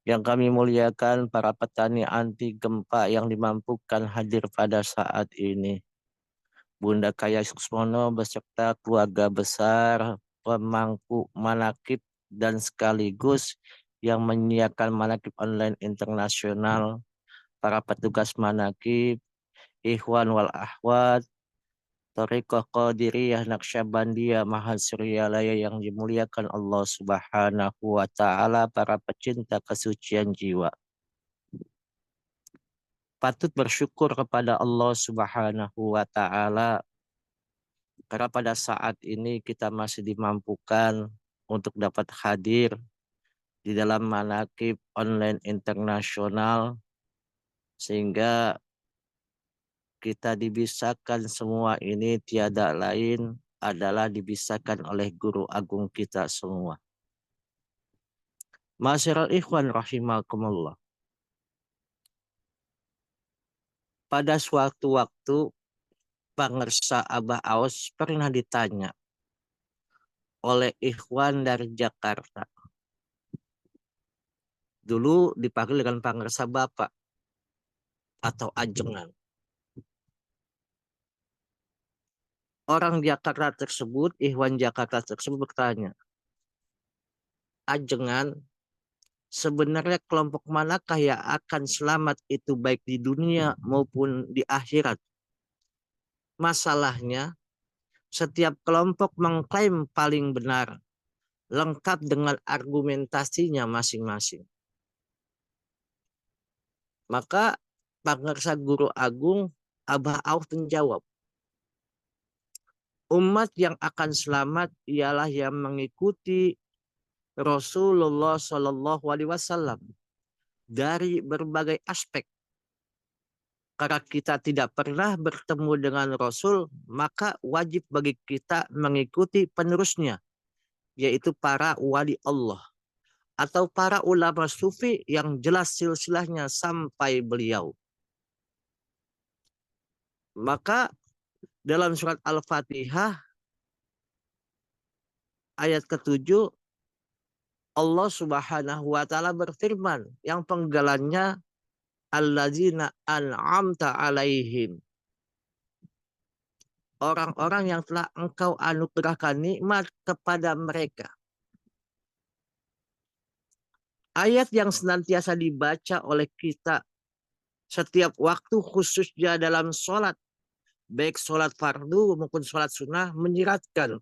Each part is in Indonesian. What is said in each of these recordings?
Yang kami muliakan para petani anti gempa yang dimampukan hadir pada saat ini. Bunda Kaya Suksmono beserta keluarga besar, pemangku manakib, dan sekaligus yang menyiapkan manakib online internasional, para petugas manakib, ikhwan wal ahwat, Thariqah Qadiriyah Naqsyabandiyah Mahasuryalaya yang dimuliakan Allah Subhanahu wa taala, para pecinta kesucian jiwa. Patut bersyukur kepada Allah Subhanahu wa taala karena pada saat ini kita masih dimampukan untuk dapat hadir di dalam manakib online internasional, sehingga kita dibisakan semua ini tiada lain adalah dibisakan oleh guru agung kita semua. Ma'asyiral ikhwan rahimakumullah. Pada suatu waktu Pangersa Abah Aus pernah ditanya oleh ikhwan dari Jakarta. Dulu dipanggil dengan Pangersa Bapak atau Ajengan. Orang Jakarta tersebut, ikhwan Jakarta tersebut bertanya, Ajengan, sebenarnya kelompok manakah yang akan selamat itu baik di dunia maupun di akhirat? Masalahnya, setiap kelompok mengklaim paling benar, lengkap dengan argumentasinya masing-masing. Maka Pangersa Guru Agung Abah Auf menjawab, umat yang akan selamat ialah yang mengikuti Rasulullah Shallallahu Alaihi Wasallam dari berbagai aspek. Karena kita tidak pernah bertemu dengan Rasul, maka wajib bagi kita mengikuti penerusnya, yaitu para wali Allah atau para ulama sufi yang jelas silsilahnya sampai beliau. Maka dalam surat Al-Fatihah ayat ke-7 Allah Subhanahu wa taala berfirman yang penggalannya allazina an'amta alaihim. Orang-orang yang telah engkau anugerahkan nikmat kepada mereka. Ayat yang senantiasa dibaca oleh kita setiap waktu khususnya dalam sholat, baik sholat fardu maupun sholat sunnah, menyiratkan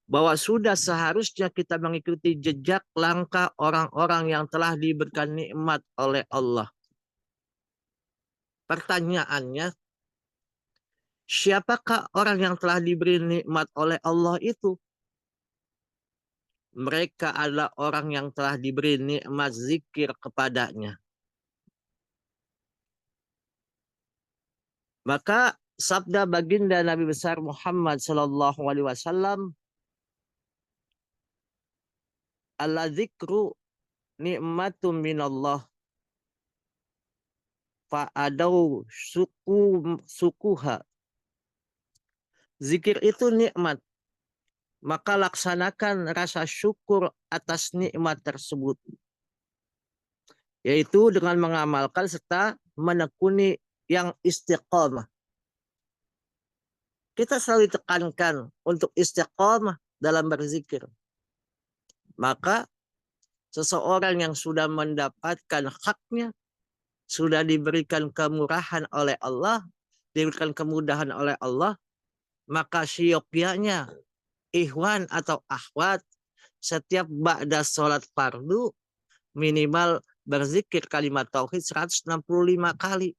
bahwa sudah seharusnya kita mengikuti jejak langkah orang-orang yang telah diberikan nikmat oleh Allah. Pertanyaannya, siapakah orang yang telah diberi nikmat oleh Allah itu? Mereka adalah orang yang telah diberi nikmat zikir kepadanya. Maka sabda baginda Nabi besar Muhammad sallallahu alaihi wasallam, "Alla zikru nikmatum minallah fa'adau sukuha." Zikir itu nikmat, maka laksanakan rasa syukur atas nikmat tersebut, yaitu dengan mengamalkan serta menekuni yang istiqamah. Kita selalu ditekankan untuk istiqamah dalam berzikir. Maka seseorang yang sudah mendapatkan haknya, sudah diberikan kemurahan oleh Allah, diberikan kemudahan oleh Allah, maka syokianya ikhwan atau akhwat setiap ba'da sholat fardu minimal berzikir kalimat tauhid 165 kali.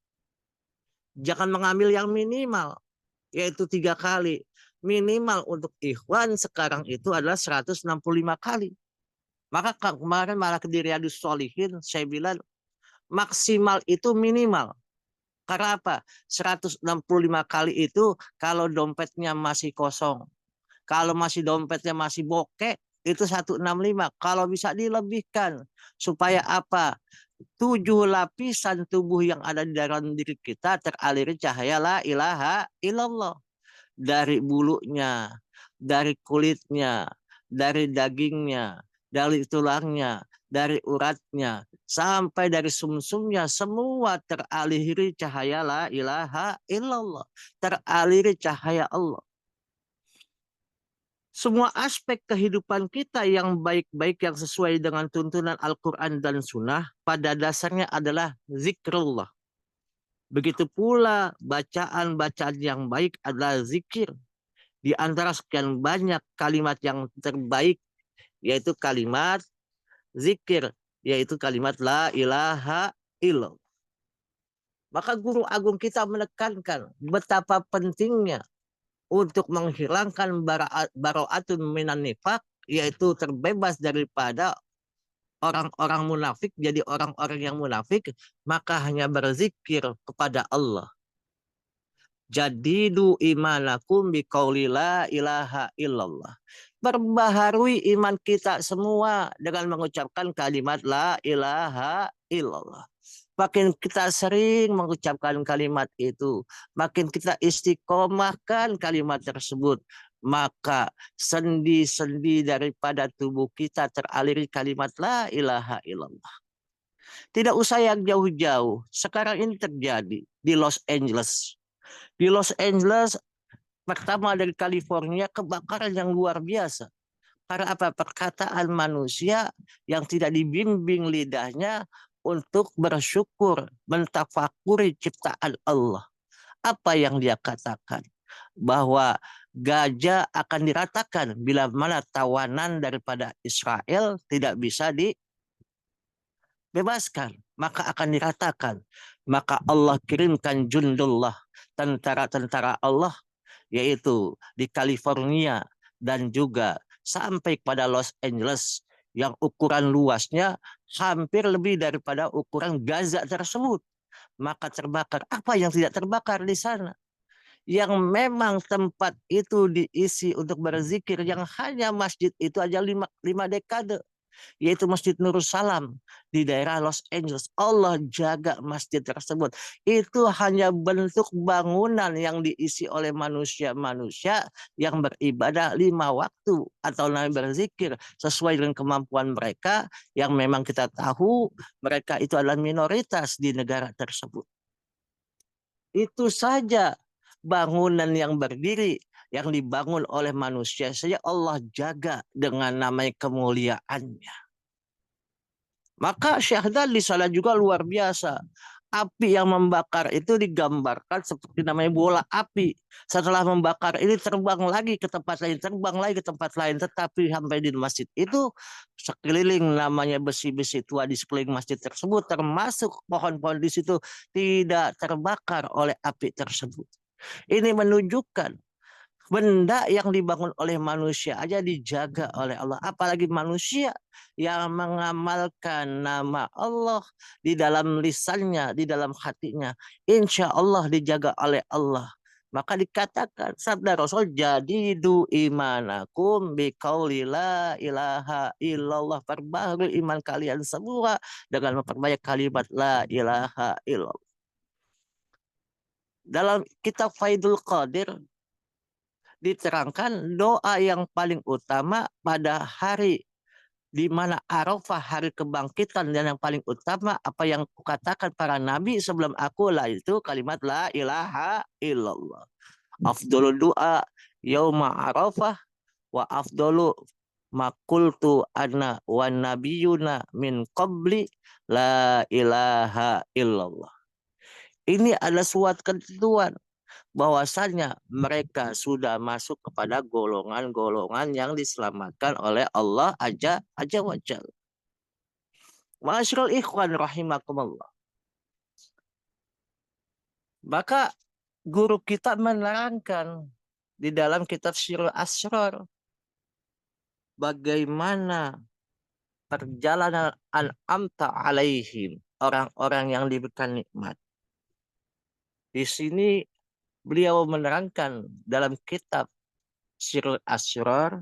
Jangan mengambil yang minimal, yaitu 3 kali. Minimal untuk ikhwan sekarang itu adalah 165 kali. Maka kemarin malah ke Riyadhus Shalihin saya bilang maksimal itu minimal. Karena apa? 165 kali itu kalau dompetnya masih kosong. Kalau masih dompetnya masih bokeh itu 165. Kalau bisa dilebihkan supaya apa? 7 lapisan tubuh yang ada di dalam diri kita teraliri cahaya la ilaha illallah. Dari bulunya, dari kulitnya, dari dagingnya, dari tulangnya, dari uratnya sampai dari sumsumnya semua teraliri cahaya la ilaha illallah, teraliri cahaya Allah. Semua aspek kehidupan kita yang baik-baik yang sesuai dengan tuntunan Al-Quran dan Sunnah pada dasarnya adalah zikrullah. Begitu pula bacaan-bacaan yang baik adalah zikir. Di antara sekian banyak kalimat yang terbaik yaitu kalimat zikir, yaitu kalimat la ilaha illallah. Maka guru agung kita menekankan betapa pentingnya untuk menghilangkan baro'atun minan nifak, yaitu terbebas daripada orang-orang munafik, jadi orang-orang yang munafik, maka hanya berzikir kepada Allah. Jadidu imanakum biqauli la ilaha illallah. Perbaharui iman kita semua dengan mengucapkan kalimat la ilaha illallah. Makin kita sering mengucapkan kalimat itu, makin kita istiqomahkan kalimat tersebut, maka sendi-sendi daripada tubuh kita teraliri kalimat la ilaha illallah. Tidak usah yang jauh-jauh, sekarang ini terjadi di Los Angeles. Di Los Angeles, pertama dari California, kebakaran yang luar biasa. Karena apa? Perkataan manusia yang tidak dibimbing lidahnya untuk bersyukur, mentafakuri ciptaan Allah. Apa yang dia katakan? Bahwa gajah akan diratakan bila mana tawanan daripada Israel tidak bisa dibebaskan, maka akan diratakan. Maka Allah kirimkan jundullah, tentara-tentara Allah, yaitu di California dan juga sampai kepada Los Angeles yang ukuran luasnya hampir lebih daripada ukuran Gaza tersebut. Maka terbakar. Apa yang tidak terbakar di sana? Yang memang tempat itu diisi untuk berzikir, yang hanya masjid itu aja lima dekade, yaitu Masjid Nurul Salam di daerah Los Angeles. Allah jaga masjid tersebut. Itu hanya bentuk bangunan yang diisi oleh manusia-manusia yang beribadah 5 waktu atau berzikir sesuai dengan kemampuan mereka, yang memang kita tahu mereka itu adalah minoritas di negara tersebut. Itu saja bangunan yang berdiri yang dibangun oleh manusia saja Allah jaga dengan namanya kemuliaannya. Maka syahdan di sana juga luar biasa. Api yang membakar itu digambarkan seperti namanya bola api. Setelah membakar ini terbang lagi ke tempat lain, terbang lagi ke tempat lain. Tetapi sampai di masjid itu sekeliling namanya besi-besi tua di sekeliling masjid tersebut, termasuk pohon-pohon di situ tidak terbakar oleh api tersebut. Ini menunjukkan benda yang dibangun oleh manusia aja dijaga oleh Allah. Apalagi manusia yang mengamalkan nama Allah di dalam lisannya, di dalam hatinya. Insya Allah dijaga oleh Allah. Maka dikatakan sabda Rasul, jadidu imanakum biqauli la ilaha illallah. Perbaharui iman kalian semua dengan memperbanyak kalimat la ilaha illallah. Dalam kitab Faidul Qadir diterangkan doa yang paling utama pada hari di mana Arafah, hari kebangkitan, dan yang paling utama apa yang kukatakan para nabi sebelum aku lah itu kalimat la ilaha illallah. Afdolu doa yauma Arafah wa afdolu makultu ana wa nabiyuna min qabli la ilaha illallah. Ini adalah suatu ketentuan bahwasanya mereka sudah masuk kepada golongan-golongan yang diselamatkan oleh Allah aja wajal. Ma'asyiral ikhwan rahimakumullah. Maka guru kita menerangkan di dalam kitab Sirul Asrar bagaimana perjalanan an'amta alaihim, orang-orang yang diberikan nikmat. Di sini beliau menerangkan dalam kitab Sirul Asrar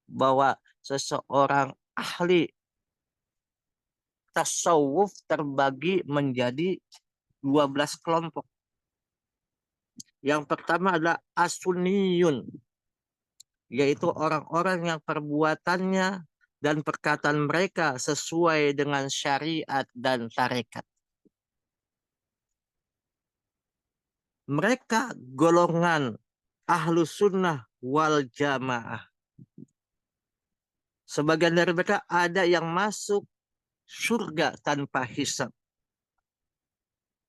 bahwa seseorang ahli tasawuf terbagi menjadi 12 kelompok. Yang pertama adalah asuniyun, yaitu orang-orang yang perbuatannya dan perkataan mereka sesuai dengan syariat dan tarekat. Mereka golongan ahlu sunnah wal jamaah. Sebagian dari mereka ada yang masuk surga tanpa hisab.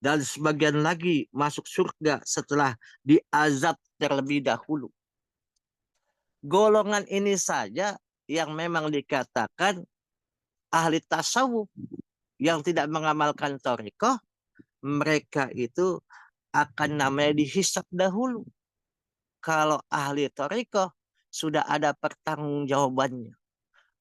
Dan sebagian lagi masuk surga setelah diazab terlebih dahulu. Golongan ini saja yang memang dikatakan ahli tasawuf yang tidak mengamalkan thariqah, mereka itu akan namanya dihisab dahulu. Kalau ahli thariqah sudah ada pertanggungjawabannya.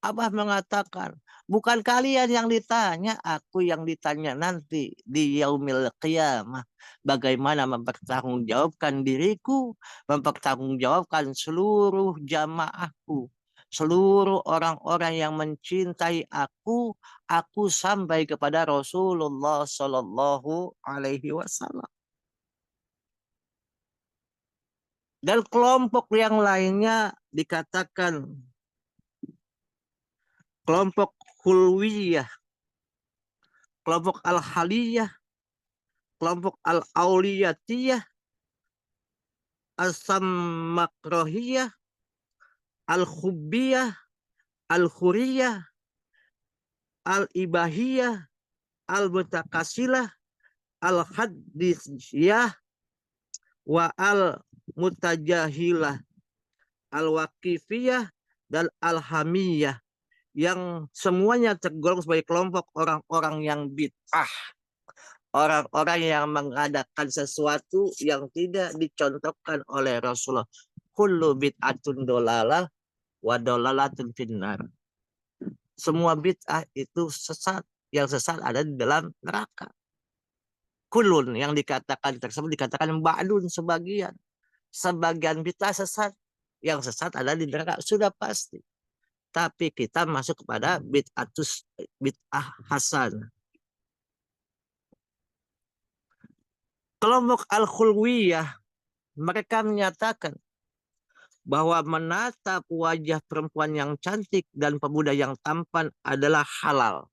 Abah mengatakan, bukan kalian yang ditanya, aku yang ditanya nanti di yaumil qiyamah. Bagaimana mempertanggungjawabkan diriku, mempertanggungjawabkan seluruh jamaahku, seluruh orang-orang yang mencintai aku sampai kepada Rasulullah Shallallahu Alaihi Wasallam. Dan kelompok yang lainnya dikatakan kelompok hulwiyah, kelompok al-haliyah, kelompok al-auliyatiyah, al-sammakrohiyah, al-khubbiyah, al-khuriyah, al-ibahiyah, al-mutakasilah, al-hadisiyah, wa al-mutajahilah, al-waqifiyah, dan al-hamiyah. Yang semuanya tergolong sebagai kelompok orang-orang yang bid'ah. Orang-orang yang mengadakan sesuatu yang tidak dicontohkan oleh Rasulullah. Kullu bid'atun dolalah wa dolalatun finnar. Semua bid'ah itu sesat. Yang sesat ada di dalam neraka. Kulun yang dikatakan tersebut dikatakan ba'dun sebagian. Sebagian bid'ah sesat. Yang sesat ada di neraka. Sudah pasti. Tapi kita masuk kepada bid'ah hasan. Kelompok al-khulwiyah, mereka menyatakan bahwa menatap wajah perempuan yang cantik dan pemuda yang tampan adalah halal.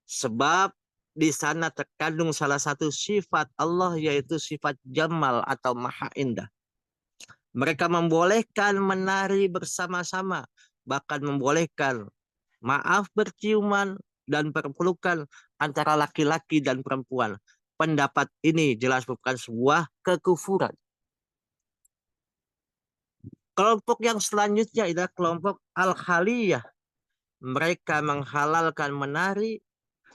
Sebab di sana terkandung salah satu sifat Allah, yaitu sifat jamal atau maha indah. Mereka membolehkan menari bersama-sama, bahkan membolehkan berciuman dan berpelukan antara laki-laki dan perempuan. Pendapat ini jelas bukan sebuah kekufuran. Kelompok yang selanjutnya adalah kelompok al-khaliyah. Mereka menghalalkan menari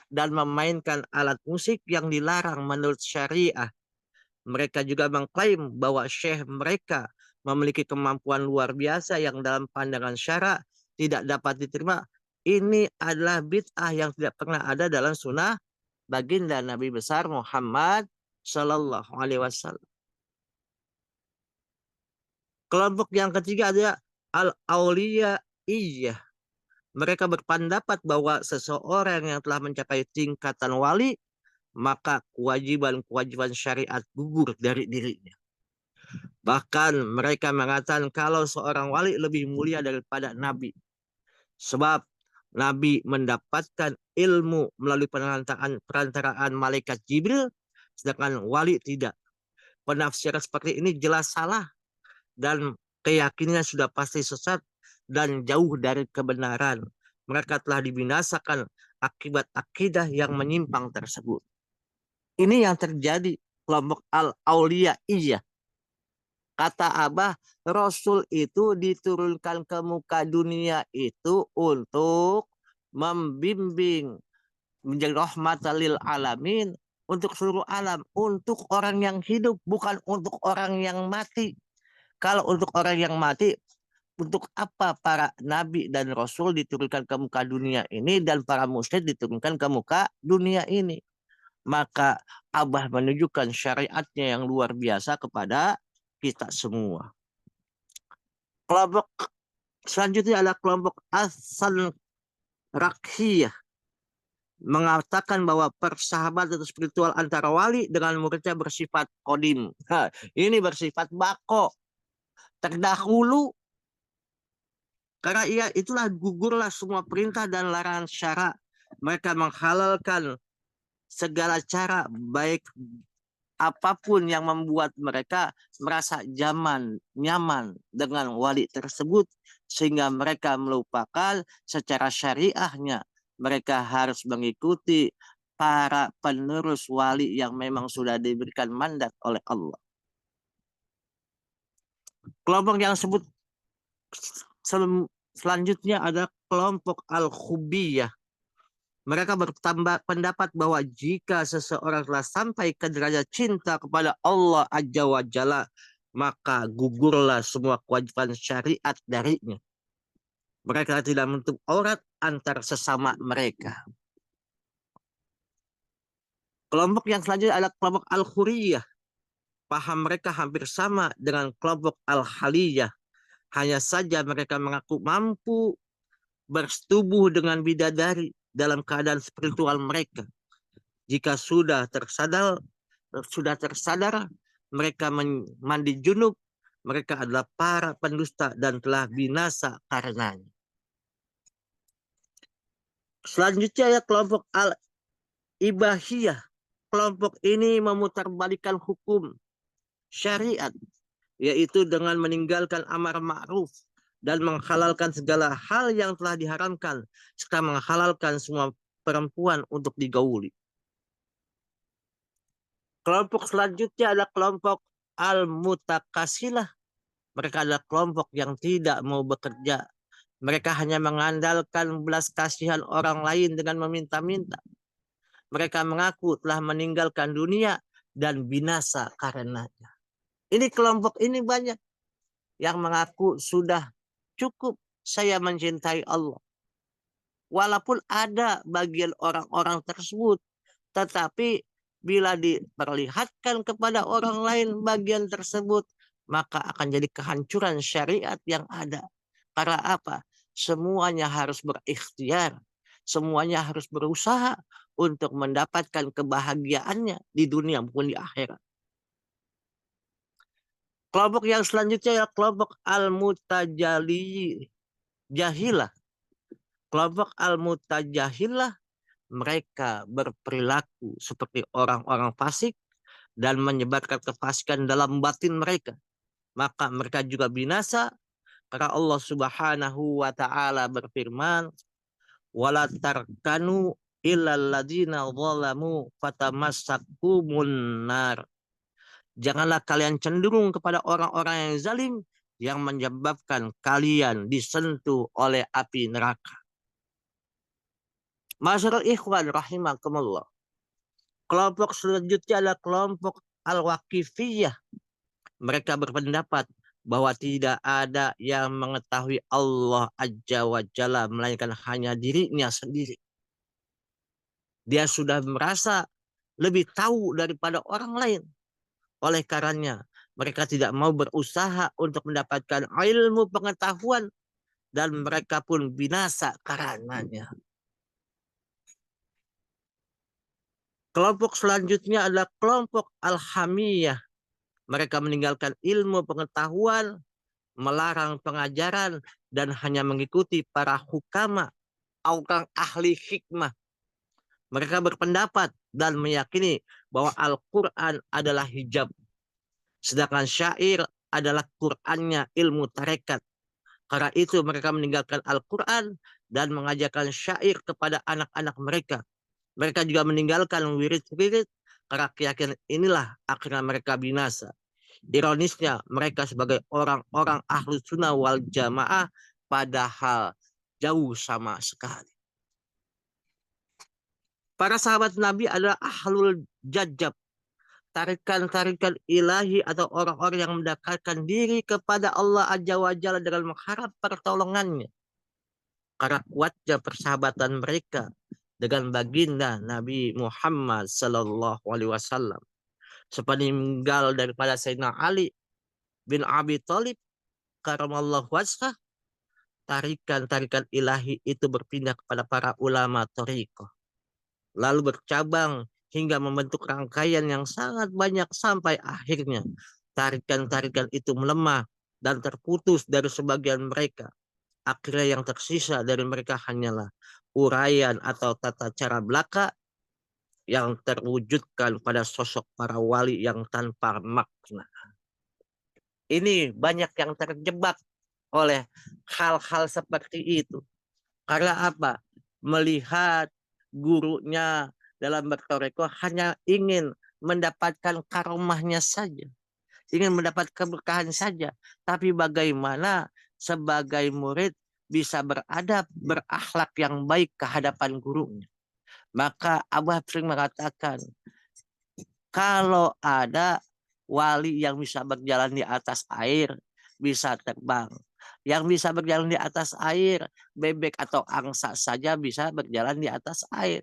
dan memainkan alat musik yang dilarang menurut syariah. Mereka juga mengklaim bahwa syekh mereka memiliki kemampuan luar biasa yang dalam pandangan syara tidak dapat diterima. Ini adalah bid'ah yang tidak pernah ada dalam sunnah baginda Nabi besar Muhammad Sallallahu Alaihi Wasallam. Kelompok yang ketiga adalah al-auliyaiyah. Mereka berpendapat bahwa seseorang yang telah mencapai tingkatan wali, maka kewajiban-kewajiban syariat gugur dari dirinya. Bahkan mereka mengatakan kalau seorang wali lebih mulia daripada nabi. Sebab nabi mendapatkan ilmu melalui perantaraan malaikat Jibril, sedangkan wali tidak. Penafsiran seperti ini jelas salah dan keyakinannya sudah pasti sesat dan jauh dari kebenaran. Mereka telah dibinasakan akibat akidah yang menyimpang tersebut. Ini yang terjadi kelompok al-auliyaiyah. Kata Abah, Rasul itu diturunkan ke muka dunia itu untuk membimbing, menjadi rahmatan lil alamin, untuk seluruh alam, untuk orang yang hidup, bukan untuk orang yang mati. Kalau untuk orang yang mati, untuk apa para nabi dan rasul diturunkan ke muka dunia ini dan para muslim diturunkan ke muka dunia ini? Maka Abah menunjukkan syariatnya yang luar biasa kepada kita semua. Kelompok selanjutnya adalah kelompok asal rakhiyah, mengatakan bahwa persahabatan spiritual antara wali dengan muridnya bersifat kodim. Ini bersifat bako, terdahulu. Karena itulah gugurlah semua perintah dan larangan syara. Mereka menghalalkan segala cara, baik apapun yang membuat mereka merasa nyaman dengan wali tersebut, sehingga mereka melupakan secara syariahnya mereka harus mengikuti para penerus wali yang memang sudah diberikan mandat oleh Allah. Kelompok yang sebut selanjutnya ada kelompok al-khubiyah. Mereka berpendapat bahwa jika seseorang telah sampai ke derajat cinta kepada Allah Azza wa Jalla, maka gugurlah semua kewajiban syariat darinya. Mereka tidak menutup aurat antar sesama mereka. Kelompok yang selanjutnya adalah kelompok al-khuriyah. Paham mereka hampir sama dengan kelompok al-haliyah. Hanya saja mereka mengaku mampu bersetubuh dengan bidadari dalam keadaan spiritual mereka. Jika sudah tersadar mereka mandi junub, mereka adalah para pendusta dan telah binasa karenanya. Selanjutnya ya kelompok al-ibahiyah. Kelompok ini memutarbalikkan hukum syariat, yaitu dengan meninggalkan amar ma'ruf dan menghalalkan segala hal yang telah diharamkan, serta menghalalkan semua perempuan untuk digauli. Kelompok selanjutnya adalah kelompok al-mutakasilah. Mereka adalah kelompok yang tidak mau bekerja. Mereka hanya mengandalkan belas kasihan orang lain dengan meminta-minta. Mereka mengaku telah meninggalkan dunia dan binasa karenanya. Ini kelompok ini banyak yang mengaku sudah cukup saya mencintai Allah. Walaupun ada bagian orang-orang tersebut, tetapi bila diperlihatkan kepada orang lain bagian tersebut, maka akan jadi kehancuran syariat yang ada. Karena apa? Semuanya harus berikhtiar. Semuanya harus berusaha untuk mendapatkan kebahagiaannya di dunia maupun di akhirat. Kelompok yang selanjutnya adalah kelompok al-mutajali jahilah. Kelompok al-mutajahilah mereka berperilaku seperti orang-orang fasik dan menyebarkan kefasikan dalam batin mereka. Maka mereka juga binasa karena Allah Subhanahu wa taala berfirman, "Wala tarkanu illal ladzina zalamu fatamassakumun nar." Janganlah kalian cenderung kepada orang-orang yang zalim yang menyebabkan kalian disentuh oleh api neraka. Masyarul ikhwan rahimakumullah. Kelompok selanjutnya adalah kelompok al-waqifiyah. Mereka berpendapat bahwa tidak ada yang mengetahui Allah Azza wa Jalla melainkan hanya dirinya sendiri. Dia sudah merasa lebih tahu daripada orang lain. Oleh karenanya, mereka tidak mau berusaha untuk mendapatkan ilmu pengetahuan dan mereka pun binasa karenanya. Kelompok selanjutnya adalah kelompok al-hamiyah. Mereka meninggalkan ilmu pengetahuan, melarang pengajaran, dan hanya mengikuti para hukama, orang ahli hikmah. Mereka berpendapat dan meyakini bahwa Al-Quran adalah hijab. Sedangkan syair adalah Qurannya ilmu tarekat. Karena itu mereka meninggalkan Al-Quran dan mengajarkan syair kepada anak-anak mereka. Mereka juga meninggalkan wirid-wirid karena keyakinan inilah akhirnya mereka binasa. Ironisnya mereka sebagai orang-orang ahlu sunnah wal jamaah padahal jauh sama sekali. Para sahabat Nabi adalah ahlul jajab. Tarikan-tarikan ilahi atau orang-orang yang mendekatkan diri kepada Allah Azza wa Jalla dengan mengharap pertolongannya. Karena kuatnya persahabatan mereka dengan baginda Nabi Muhammad sallallahu alaihi wasallam. Sepeninggal daripada Sayyidina Ali bin Abi Thalib karamallahu wajhah, tarikan-tarikan ilahi itu berpindah kepada para ulama thariqah. Lalu bercabang hingga membentuk rangkaian yang sangat banyak sampai akhirnya tarikan-tarikan itu melemah dan terputus dari sebagian mereka. Akhirnya yang tersisa dari mereka hanyalah uraian atau tata cara belaka yang terwujudkan pada sosok para wali yang tanpa makna. Ini banyak yang terjebak oleh hal-hal seperti itu. Karena apa? Melihat gurunya dalam bertoreko hanya ingin mendapatkan karomahnya saja. Ingin mendapat keberkahan saja. Tapi bagaimana sebagai murid bisa beradab, berakhlak yang baik ke hadapan gurunya. Maka Abah sering mengatakan, kalau ada wali yang bisa berjalan di atas air, bisa terbang. Yang bisa berjalan di atas air, bebek atau angsa saja bisa berjalan di atas air.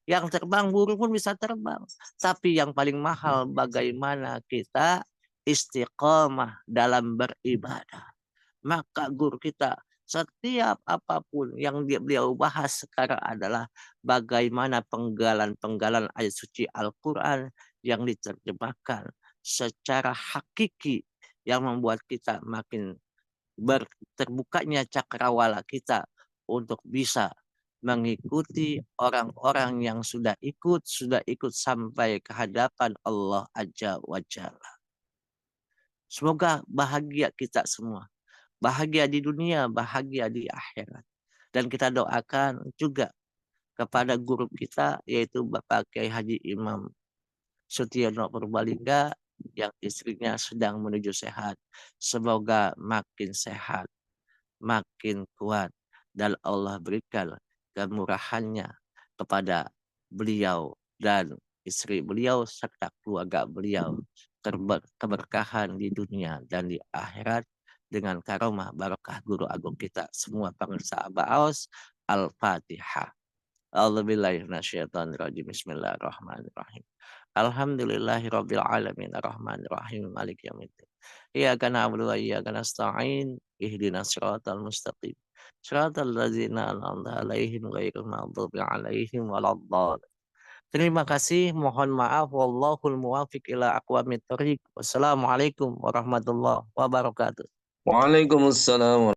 Yang terbang, burung pun bisa terbang. Tapi yang paling mahal, bagaimana kita istiqomah dalam beribadah. Maka guru kita setiap apapun yang beliau bahas sekarang adalah bagaimana penggalan-penggalan ayat suci Al-Quran yang diterjemahkan secara hakiki yang membuat kita makin terbukanya cakrawala kita untuk bisa mengikuti orang-orang yang sudah ikut sampai ke hadapan Allah Azza wa Jalla. Semoga bahagia kita semua. Bahagia di dunia, bahagia di akhirat. Dan kita doakan juga kepada guru kita yaitu Bapak Kiai Haji Imam Sutiono Purbalingga yang istrinya sedang menuju sehat. Semoga makin sehat, makin kuat dan Allah berikan kemurahannya kepada beliau dan istri beliau serta keluarga beliau, keberkahan di dunia dan di akhirat dengan karomah barokah guru agung kita semua pemirsa Abaos. Al-Fatihah. A'udzubillahiminasyaitonirrajim. Bismillahirrahmanirrahim. Alhamdulillahirabbil alamin arrahmanirrahim maliki yaumiddin. Iyyaka na'budu wa iyyaka nasta'in ihdinas siratal mustaqim. Siratal ladzina an'amta 'alaihim ghairil maghdubi 'alaihim waladdallin. Terima kasih, mohon maaf, wallahul muwaffiq ila aqwamit thoriq. Wassalamualaikum warahmatullahi wabarakatuh. Waalaikumsalam.